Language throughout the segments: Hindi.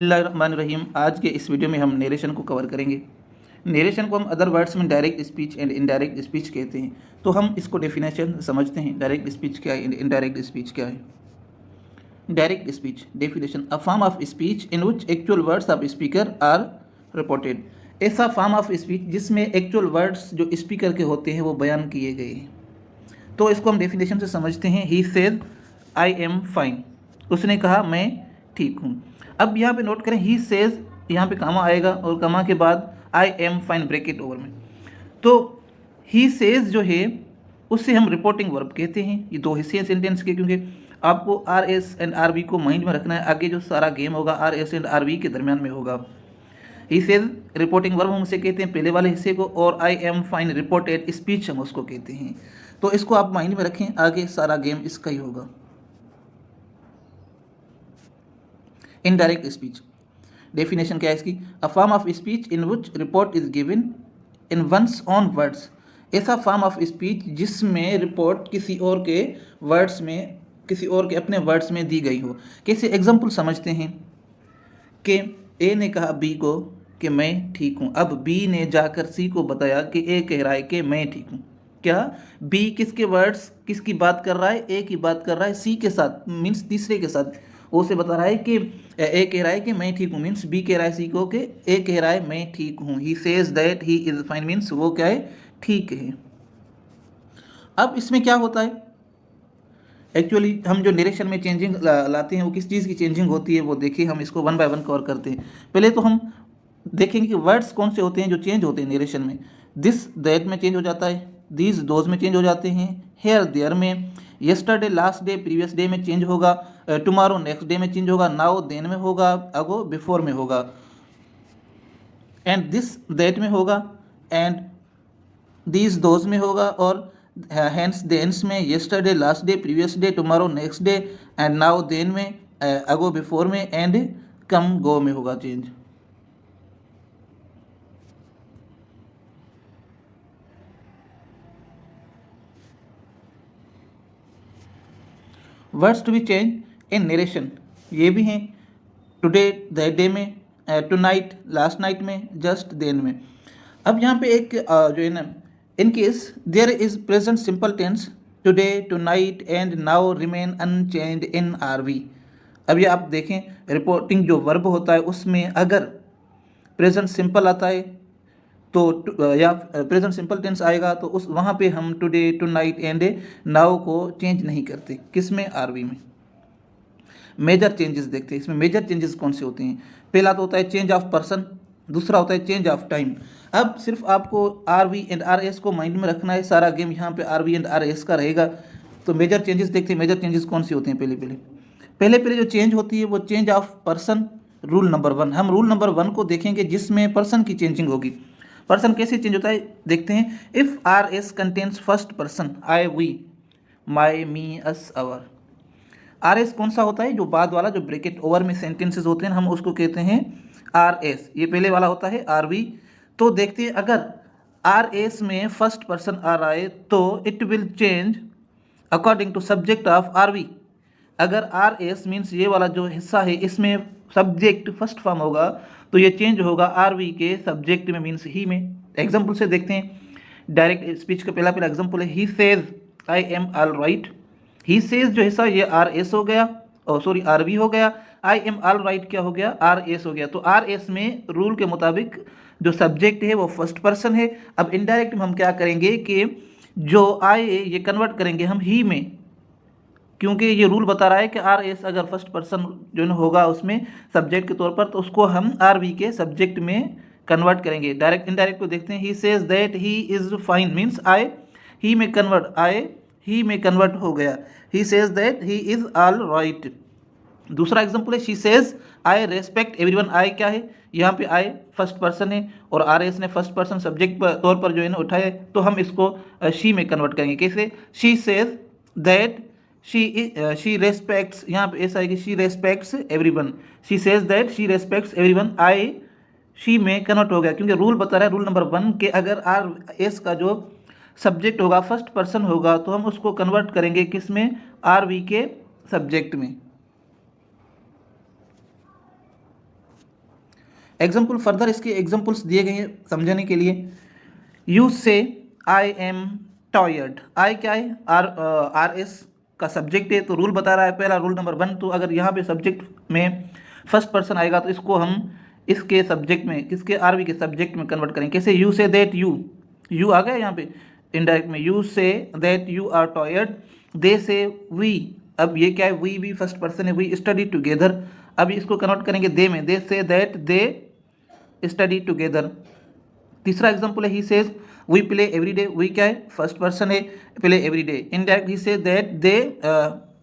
बिस्मिल्लाहिर्रहमानिर्रहीम। आज के इस वीडियो में हम नरेशन को कवर करेंगे। नरेशन को हम अदर वर्ड्स में direct speech and indirect speech कहते हैं। तो हम इसको डेफिनेशन समझते हैं, डायरेक्ट स्पीच क्या है, इनडायरेक्ट स्पीच क्या है। Direct speech definition: a form of speech in which actual words of speaker are reported. ऐसा फॉर्म ऑफ स्पीच जिसमें एक्चुअल वर्ड्स जो स्पीकर के होते हैं वो बयान किए गए हैं। तो इसको हम डेफिनेशन से समझते हैं। ही सेड आई एम फाइन, उसने कहा मैं ठीक हूँ। अब यहाँ पे नोट करें, ही सेज, यहाँ पे कामा आएगा और कामा के बाद I am fine bracket over में। तो ही सेज जो है उससे हम रिपोर्टिंग वर्ब कहते हैं। ये दो हिस्से हैं सेंटेंस के, क्योंकि आपको R S and R B को माइंड में रखना है। आगे जो सारा गेम होगा R S and R B के दरमियान में होगा। ही सेज रिपोर्टिंग वर्ब हम उसे कहते हैं पहले वाले हिस्से को, और I am fine reported speech हम उसको कहते हैं। तो इसको आप माइंड में रखें, आगे सारा गेम इसका ही होगा। इनडायरेक्ट स्पीच डेफिनेशन क्या है इसकी: a form of speech in which report is given in one's own words. ऐसा फॉर्म ऑफ स्पीच जिसमें रिपोर्ट किसी और के वर्ड्स में, किसी और के अपने वर्ड्स में दी गई हो। कैसे एग्जाम्पल समझते हैं कि ए ने कहा बी को कि मैं ठीक हूँ। अब बी ने जाकर सी को बताया कि ए कह रहा है कि मैं ठीक हूँ। क्या बी किसके वर्ड्स, किसकी बात कर रहा है? ए की बात कर रहा है सी के साथ, मीन्स तीसरे के साथ। वो से बता रहा है कि ए कह रहा है कि मैं ठीक हूँ, मीन्स बी कह रहा है सी को कि ए कह रहा है मैं ठीक हूँ। ही says that he is fine, means वो क्या है, ठीक है। अब इसमें क्या होता है, एक्चुअली हम जो नरेशन में चेंजिंग लाते हैं वो किस चीज़ की चेंजिंग होती है वो देखिए। हम इसको वन बाय वन कवर करते हैं। पहले तो हम देखेंगे कि वर्ड्स कौन से होते हैं जो चेंज होते हैं नरेशन में। दिस दैट में चेंज हो जाता है, दीज दोज में चेंज हो जाते हैं, हेयर देयर में, yesterday last day previous day में चेंज होगा, टुमारो नेक्स्ट डे में चेंज होगा, नाउ देन में होगा, अगो बिफोर में होगा, एंड दिस दैट में होगा, एंड दीज दोज में होगा, और हैंस देन्स में, yesterday last day previous day, tomorrow next day, and now then में, अगो बिफोर में, एंड कम गो में होगा change. Words to be change in narration ये भी हैं, टुडे दैट डे में, टू नाइट लास्ट नाइट में, जस्ट देन में। अब यहाँ पे एक जो है ना, in case there is present simple tense, today, tonight and now remain unchanged in R V. अब ये आप देखें, रिपोर्टिंग जो वर्ब होता है उसमें अगर प्रेजेंट सिंपल आता है तो या प्रेजेंट सिंपल टेंस आएगा तो उस वहाँ पे हम today, tonight and now को चेंज नहीं करते। किस में? आरवी में। मेजर चेंजेस देखते हैं। इसमें मेजर चेंजेस कौन से होते हैं? पहला तो होता है चेंज ऑफ पर्सन, दूसरा होता है चेंज ऑफ टाइम। अब सिर्फ आपको R V and R S को माइंड में रखना है, सारा गेम यहाँ पे R V and R S का रहेगा। तो मेजर चेंजेस देखते हैं। मेजर चेंजेस कौन से होते हैं? पहले जो चेंज होती है वो change of person, rule number 1। हम रूल नंबर 1 को देखेंगे जिसमें पर्सन की चेंजिंग होगी। पर्सन कैसे चेंज होता है देखते हैं। If R S contains first person, I, we, my, me, us, our. आर एस कौन सा होता है? जो बाद वाला, जो ब्रैकेट ओवर में सेंटेंसेस होते हैं हम उसको कहते हैं आर एस। ये पहले वाला होता है आर वी। तो देखते हैं अगर आर एस में फर्स्ट पर्सन आ रहा है तो it will change according to subject of R V. अगर आर एस मीन्स ये वाला जो हिस्सा है इसमें सब्जेक्ट फर्स्ट फॉर्म होगा तो ये चेंज होगा आर वी के सब्जेक्ट में, मीन्स ही में। एग्जाम्पल से देखते हैं। डायरेक्ट स्पीच का पहला एग्जाम्पल है, he says I am all right. He says जो हिस्सा ये आर एस हो गया, और सॉरी आर वी हो गया। आई एम ऑल राइट क्या हो गया? आर एस हो गया। तो आर एस में रूल के मुताबिक जो सब्जेक्ट है वो फर्स्ट पर्सन है। अब इनडायरेक्ट में हम क्या करेंगे कि जो आई ये कन्वर्ट करेंगे हम ही में, क्योंकि ये रूल बता रहा है कि आर एस अगर फर्स्ट पर्सन जो होगा उसमें सब्जेक्ट के तौर पर, तो उसको हम आर वी के सब्जेक्ट में कन्वर्ट करेंगे। डायरेक्ट इनडायरेक्ट को देखते हैं। He says that he is fine, means I, he में कन्वर्ट, आई ही में कन्वर्ट हो गया। He says that he is all right. दूसरा एग्जाम्पल है, she says I respect everyone. I क्या है? यहाँ पे आई फर्स्ट पर्सन है और आर एस ने फर्स्ट पर्सन सब्जेक्ट पर तौर पर जो है ना उठाया है, तो हम इसको शी में कन्वर्ट करेंगे। कैसे? She says that she respects, यहाँ पे ऐसा है कि she respects everyone. She says that she respects everyone. I she में कन्वर्ट हो गया, क्योंकि रूल बता रहा है, रूल नंबर 1 के अगर आर एस का जो सब्जेक्ट होगा फर्स्ट पर्सन होगा तो हम उसको कन्वर्ट करेंगे किस में? आर वी के सब्जेक्ट में। एग्जाम्पल फर्दर इसके एग्जाम्पल्स दिए गए हैं समझने के लिए। यू से आई एम टायर्ड, आई क्या है, आर एस का सब्जेक्ट है, तो रूल बता रहा है पहला रूल नंबर 1। तो अगर यहाँ पे सब्जेक्ट में फर्स्ट पर्सन आएगा तो इसको हम इसके सब्जेक्ट में, किसके, आरवी के सब्जेक्ट में कन्वर्ट करेंगे। कैसे, यू से दैट यू आ गया यहाँ पे इनडायरेक्ट में, you say that you are tired, they say we, अब ये क्या है, वी भी फर्स्ट पर्सन है, वी स्टडी टुगेदर, अब इसको कन्वर्ट करेंगे दे में, they say that they study together. तीसरा एग्जाम्पल है he says we play every day, we क्या है, फर्स्ट पर्सन है, play every day. Indirect he say that they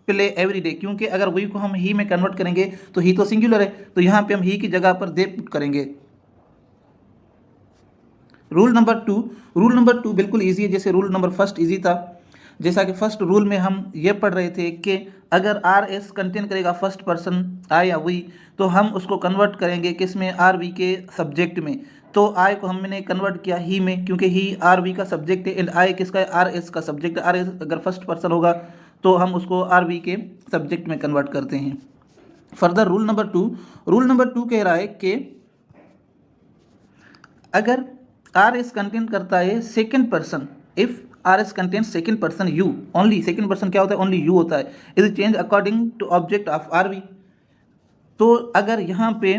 play every day, क्योंकि अगर वी को हम ही में कन्वर्ट करेंगे तो ही तो सिंगुलर है, तो यहाँ पे हम ही की जगह पर दे पुट करेंगे। रूल नंबर टू बिल्कुल ईजी है, जैसे रूल नंबर फर्स्ट ईजी था। जैसा कि फर्स्ट रूल में हम ये पढ़ रहे थे कि अगर आर एस कंटेन करेगा फर्स्ट पर्सन आई या वी, तो हम उसको कन्वर्ट करेंगे किस में, आर वी के सब्जेक्ट में। तो आई को हमने कन्वर्ट किया ही में, क्योंकि ही आर वी का सब्जेक्ट है, एंड आई किसका है, आर एस का सब्जेक्ट है। आर एस अगर फर्स्ट पर्सन होगा तो हम उसको आर वी के सब्जेक्ट में कन्वर्ट करते हैं। फर्दर रूल नंबर टू कह रहा है कि अगर आर एस कंटेन करता है second person, if R S contains second person you only, second person क्या होता है, ओनली यू होता है, is change according to object of R V. तो अगर यहाँ पे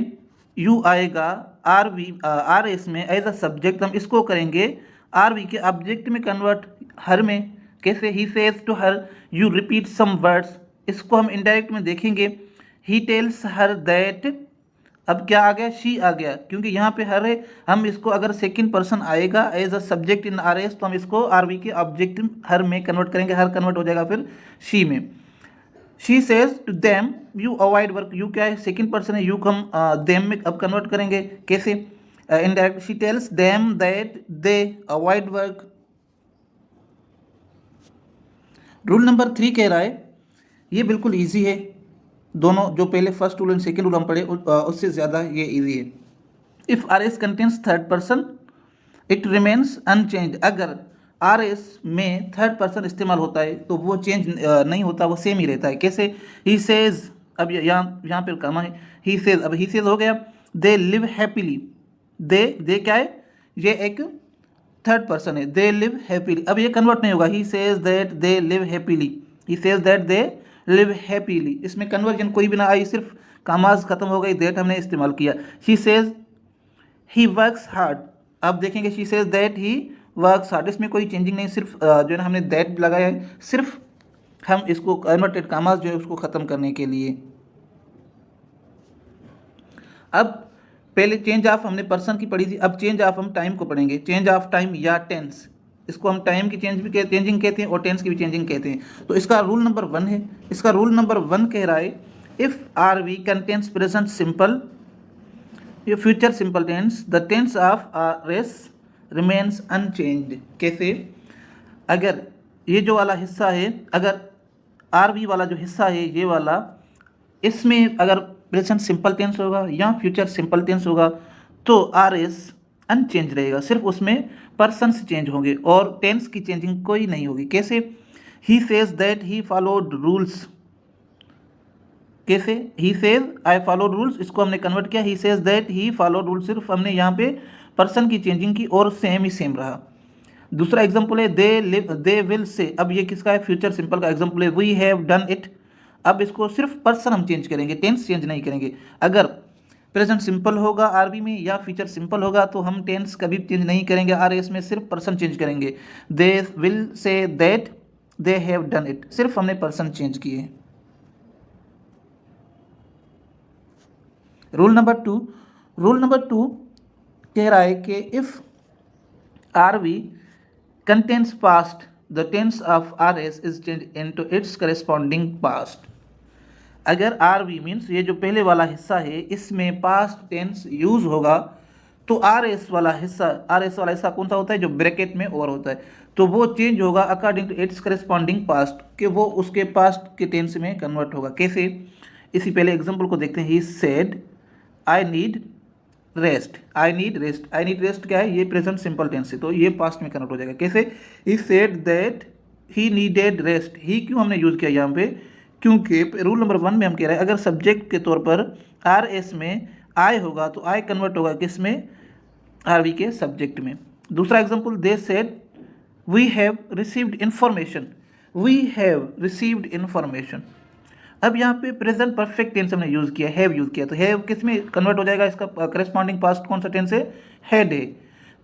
यू आएगा आर एस में एज अ सब्जेक्ट, हम इसको करेंगे आर वी के ऑब्जेक्ट में कन्वर्ट, हर में। कैसे, he says to her you repeat some words, इसको हम इनडायरेक्ट में देखेंगे, ही टेल्स हर दैट, अब क्या आ गया, शी आ गया, क्योंकि यहाँ पे हर है, हम इसको अगर सेकंड पर्सन आएगा as a subject in R S तो हम इसको आर वी के ऑब्जेक्ट हर में कन्वर्ट करेंगे, हर कन्वर्ट हो जाएगा फिर शी में। She says to them you avoid work, you क्या है, सेकंड पर्सन है, यू को हम देम में अब कन्वर्ट करेंगे। कैसे, indirect, she tells them that they avoid work. Rule number 3 कह रहा है, ये बिल्कुल ईजी है, दोनों जो पहले first rule and second rule हम पढ़े उससे ज़्यादा ये इजी है। If R S contains third person it remains unchange, अगर आर एस में थर्ड पर्सन इस्तेमाल होता है तो वो चेंज नहीं होता, वो सेम ही रहता है। कैसे, ही सेज, अब यहाँ पर कमा है, ही सेज, अब ही सेज हो गया, दे लिव हैप्पीली, दे क्या है, ये एक थर्ड पर्सन है, दे लिव हैप्पीली, अब ये कन्वर्ट नहीं होगा, ही says that they live happily, he says that they live happily, इसमें कन्वर्जन कोई भी ना आई, सिर्फ कामाज खत्म हो गई, दैट हमने इस्तेमाल किया। She says he works hard, अब देखेंगे she says that he works hard, इसमें कोई चेंजिंग नहीं, सिर्फ जो है ना हमने दैट लगाया है, सिर्फ हम इसको कन्वर्टेड कामाज जो है उसको ख़त्म करने के लिए। अब पहले चेंज ऑफ हमने पर्सन की पढ़ी थी, अब चेंज ऑफ हम टाइम को पढ़ेंगे। चेंज ऑफ टाइम या टेंस, इसको हम टाइम की चेंजिंग कहते हैं और टेंस की भी चेंजिंग कहते हैं। तो इसका रूल नंबर 1 है, इसका रूल नंबर 1 कह रहा है, if R V contains present simple या future simple tense, the tense of R S remains unchanged. कैसे, अगर ये जो वाला हिस्सा है, अगर आर वी वाला जो हिस्सा है ये वाला, इसमें अगर प्रेजेंट सिंपल टेंस होगा या फ्यूचर सिंपल टेंस होगा तो आर एस अनचेंज रहेगा, सिर्फ उसमें पर्सन्स चेंज होंगे और टेंस की चेंजिंग कोई नहीं होगी। कैसे, he says that he followed rules, कैसे, he says I followed rules, इसको हमने कन्वर्ट किया, he says that he followed rules, सिर्फ हमने यहाँ पे पर्सन की चेंजिंग की और सेम ही सेम रहा। दूसरा एग्जाम्पल है दे विल से, अब ये किसका है, फ्यूचर सिंपल का एग्जाम्पल है, वी हैव डन इट, अब इसको सिर्फ पर्सन हम चेंज करेंगे, टेंस चेंज नहीं करेंगे। अगर प्रेजेंट सिंपल होगा आरबी में या फ्यूचर सिंपल होगा तो हम टेंस कभी चेंज नहीं करेंगे, आर एस में सिर्फ पर्सन चेंज करेंगे। They will say that they have done it, सिर्फ हमने पर्सन चेंज किए। रूल नंबर टू कह रहा है कि if R V contains past, the tense of R S is change into its corresponding past. अगर आर वी मीन्स ये जो पहले वाला हिस्सा है इसमें पास्ट टेंस यूज होगा तो आर एस वाला हिस्सा कौन सा होता है, जो ब्रैकेट में और होता है, तो वो चेंज होगा according to its corresponding past, कि वो उसके पास्ट के टेंस में कन्वर्ट होगा। कैसे, इसी पहले एग्जांपल को देखते हैं। ही सेड आई नीड रेस्ट क्या है, ये प्रेजेंट सिंपल टेंस है तो ये पास्ट में कन्वर्ट हो जाएगा। कैसे, he said that he needed rest, he क्यों हमने यूज़ किया यहाँ पे, क्योंकि रूल नंबर 1 में हम कह रहे हैं अगर सब्जेक्ट के तौर पर आर एस में आई होगा तो आई कन्वर्ट होगा किस में, आर वी के सब्जेक्ट में। दूसरा example, they said we have received information, we have received information. अब यहाँ पे प्रेजेंट परफेक्ट टेंस हमने यूज़ किया, हैव यूज़ किया, तो हैव किस में कन्वर्ट हो जाएगा, इसका करस्पॉन्डिंग पास्ट कौन सा टेंस है, हैड है।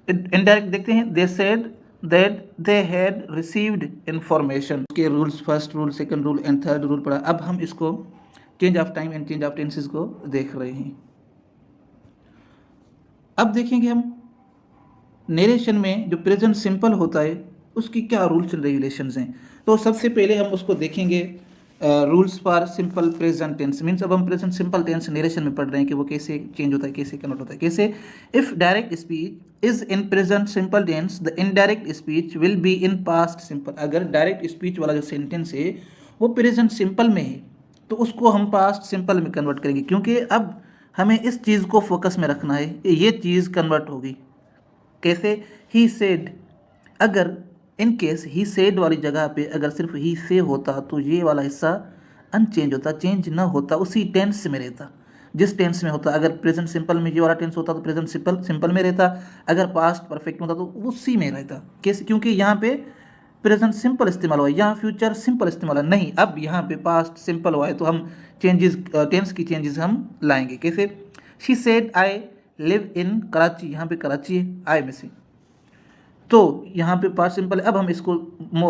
इनडायरेक्ट देखते हैं, they said that they had received information के rules, first rule, second rule and third rule पढ़ा। अब हम इसको change of time and change of tenses को देख रहे हैं। अब देखेंगे हम नरेशन में जो प्रेजेंट सिंपल होता है उसकी क्या रूल्स एंड रेगुलेशंस हैं। तो सबसे पहले हम उसको देखेंगे rules for simple present tense. Means अब हम प्रेजेंट सिंपल टेंस नरेशन में पढ़ रहे हैं कि वो कैसे चेंज होता है, कैसे कन्वर्ट होता है, कैसे। If direct speech is in present simple tense the indirect speech will be in past simple. अगर डायरेक्ट स्पीच वाला जो सेंटेंस है वो प्रेजेंट सिंपल में है तो उसको हम पास्ट सिंपल में कन्वर्ट करेंगे, क्योंकि अब हमें इस चीज़ को फोकस में रखना है, ये चीज़ कन्वर्ट होगी कैसे। ही सेड, अगर इन केस ही सेड वाली जगह पे अगर सिर्फ ही से होता तो ये वाला हिस्सा अनचेंज होता, चेंज ना होता, उसी टेंस में रहता जिस टेंस में होता। अगर प्रेजेंट सिंपल में ये वाला टेंस होता तो प्रेजेंट सिंपल में रहता, अगर पास्ट परफेक्ट में होता तो उसी में रहता। कैसे, क्योंकि यहाँ पे प्रेजेंट सिंपल इस्तेमाल हुआ है, यहाँ फ्यूचर सिंपल इस्तेमाल है नहीं। अब यहाँ पे पास्ट सिंपल हुआ है तो हम चेंजेस, टेंस की चेंजेस हम लाएंगे कैसे। She said I live in Karachi, यहाँ पे कराची है आई में से, तो यहाँ पे पास्ट सिंपल है। अब हम इसको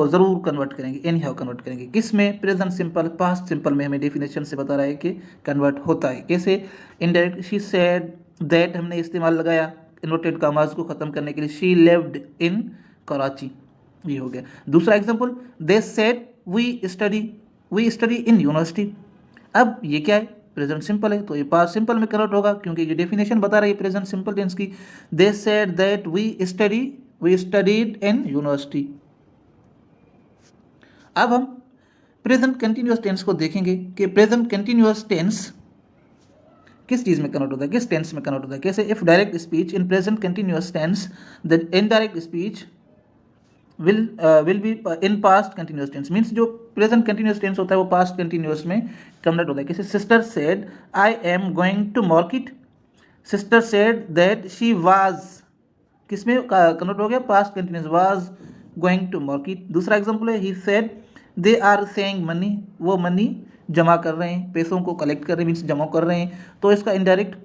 ज़रूर कन्वर्ट करेंगे, एनी हाउ कन्वर्ट करेंगे किस में, प्रेजेंट सिंपल। पास्ट सिंपल में हमें डेफिनेशन से बता रहा है कि कन्वर्ट होता है कैसे। इनडायरेक्ट, शी सेड दैट हमने इस्तेमाल लगाया इन्वर्टेड कॉमास को ख़त्म करने के लिए, शी लिव्ड इन कराची, ये हो गया। दूसरा example, they said we study in university. अब ये क्या है, प्रेजेंट सिंपल है तो ये पास्ट सिंपल में कन्वर्ट होगा क्योंकि ये डेफिनेशन बता रही है प्रेजेंट सिंपल टेंस की। They said that we studied in university. अब हम प्रेजेंट कंटिन्यूअस टेंस को देखेंगे कि प्रेजेंट कंटिन्यूअस टेंस किस चीज़ में कन्वर्ट होता है, किस टेंस में कन्वर्ट होता है कैसे। If direct speech in present continuous tense the indirect speech will be in past continuous tense. Means जो प्रेजेंट कंटिन्यूअस टेंस होता है वो पास्ट कंटिन्यूअस में कन्वर्ट होता है कैसे। Sister said I am going to market, sister said that she was, किस में कन्वर्ट हो गया, past continuous, was going to market. दूसरा एग्जांपल है, he said they are saying money, वो मनी जमा कर रहे हैं, पैसों को कलेक्ट कर रहे हैं, मीन्स जमा कर रहे हैं, तो इसका indirect,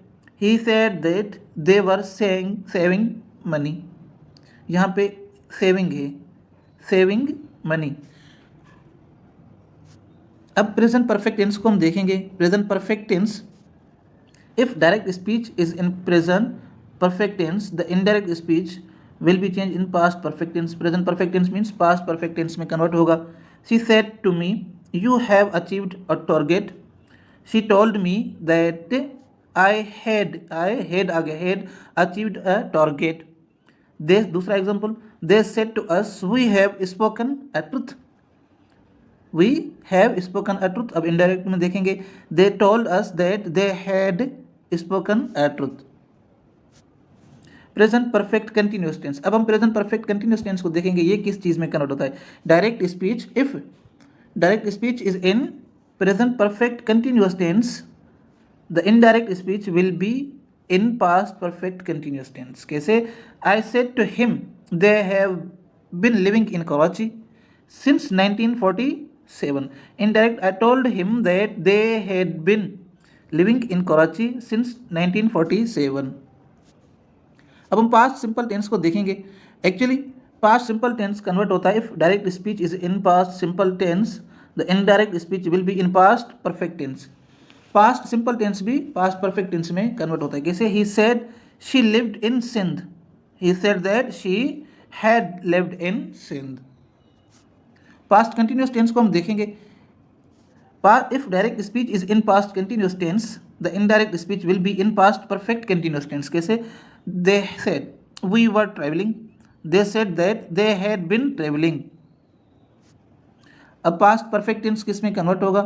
he said that they were saving money, यहाँ पे सेविंग है, सेविंग मनी। अब प्रेजेंट परफेक्ट टेंस को हम देखेंगे। Present perfect tense, if direct speech is in present perfect tense the indirect speech will be changed in past perfect tense. present perfect tense means past perfect tense में convert होगा। she said to me you have achieved a target, she told me that I had achieved a target। दूसरा example, they said to us we have spoken a truth, we have spoken a truth। अब indirect में देखेंगे, they told us that they had spoken a truth। Present perfect continuous tense, अब हम प्रेजेंट परफेक्ट कंटिन्यूअस टेंस को देखेंगे ये किस चीज़ में कन्वर्ट होता है। Direct speech, if direct speech is in present perfect continuous tense the indirect speech will be in past perfect continuous tense कैसे। I said to him they have been living in Karachi since 1947। Indirect, I told him that they had been living in Karachi since 1947। अब हम पास्ट सिंपल टेंस को देखेंगे। Actually past simple tense convert होता है if direct speech is in past simple tense the indirect speech will be in past perfect tense. Past simple tense भी पास्ट परफेक्ट टेंस में कन्वर्ट होता है कैसे। He said she lived in Sindh, he said that she had lived in Sindh. Past continuous tense को हम देखेंगे। If direct speech is in past continuous tense the indirect speech will be in past perfect continuous tense कैसे। they said we were traveling, they said that they had been traveling। अब पास्ट परफेक्ट टेंस किस में कन्वर्ट होगा।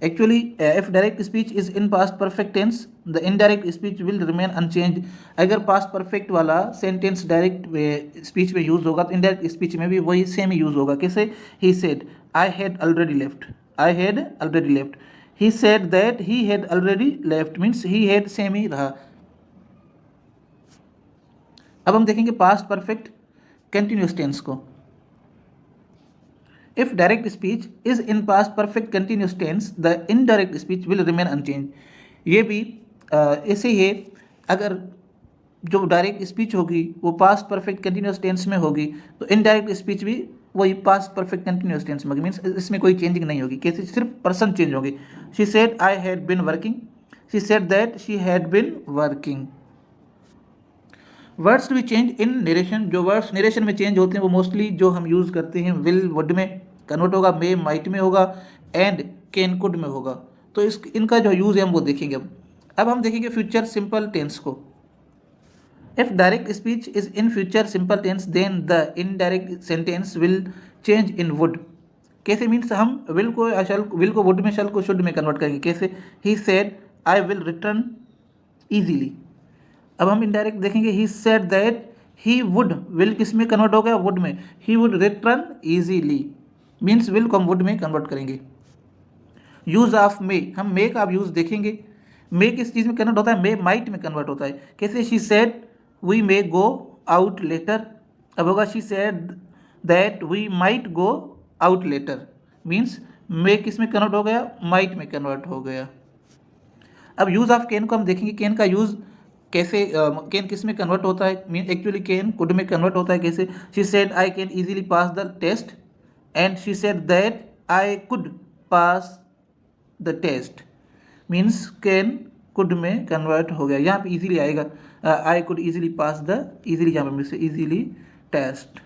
Actually if direct speech is in past perfect tense the indirect speech will remain unchanged. अगर पास्ट परफेक्ट वाला सेंटेंस डायरेक्ट स्पीच में यूज होगा तो इनडायरेक्ट स्पीच में भी वही सेम यूज होगा कैसे। He said I had already left, I had already left. He said that he had already left, means he had same ही रहा। अब हम देखेंगे पास्ट परफेक्ट कंटिन्यूअस टेंस को। If direct speech is in past perfect continuous tense the indirect speech will remain unchanged. ये भी ऐसे ही है, अगर जो डायरेक्ट स्पीच होगी वो पास्ट परफेक्ट कंटिन्यूअस टेंस में होगी तो इनडायरेक्ट स्पीच भी वही पास्ट परफेक्ट कंटिन्यूअस टेंस में होगी, मीन्स इसमें कोई चेंजिंग नहीं होगी। कैसे? सिर्फ पर्सन चेंज होगी। She said I had been working, she said that she had been working. Words to be change in narration, जो वर्ड्स नरेशन में चेंज होते हैं वो मोस्टली जो हम यूज़ करते हैं विल वुड में कन्वर्ट होगा, मे माइट में होगा, एंड कैन कुड में होगा। तो इनका जो यूज़ है हम वो देखेंगे। अब हम देखेंगे फ्यूचर सिंपल टेंस को। If direct speech is in future simple tense then the indirect sentence will change in would. कैसे? मीन्स हम विल को वुड में, शल को शुड में कन्वर्ट करेंगे। कैसे? He said I will return easily. अब हम इनडायरेक्ट देखेंगे, he said that he would, will किस में कन्वर्ट हो गया? वुड में। He would return easily, means will को हम वुड में कन्वर्ट करेंगे। यूज ऑफ मे, हम मे का अब यूज देखेंगे। मे किस चीज़ में कन्वर्ट होता है? मे माइट में कन्वर्ट होता है। कैसे? She said we may go out later. अब होगा she said that we might go out later, means may किस में कन्वर्ट हो गया? माइट में कन्वर्ट हो गया। अब यूज ऑफ कैन को हम देखेंगे, कैन का यूज कैसे, कैन किस में कन्वर्ट होता है? मीन एक्चुअली कैन कुड में कन्वर्ट होता है। कैसे? She said I can easily pass the test and she said that I could pass the test, means can could में कन्वर्ट हो गया। यहाँ पे इजीली आएगा, I could easily pass the, easily यहाँ पे इजीली टेस्ट।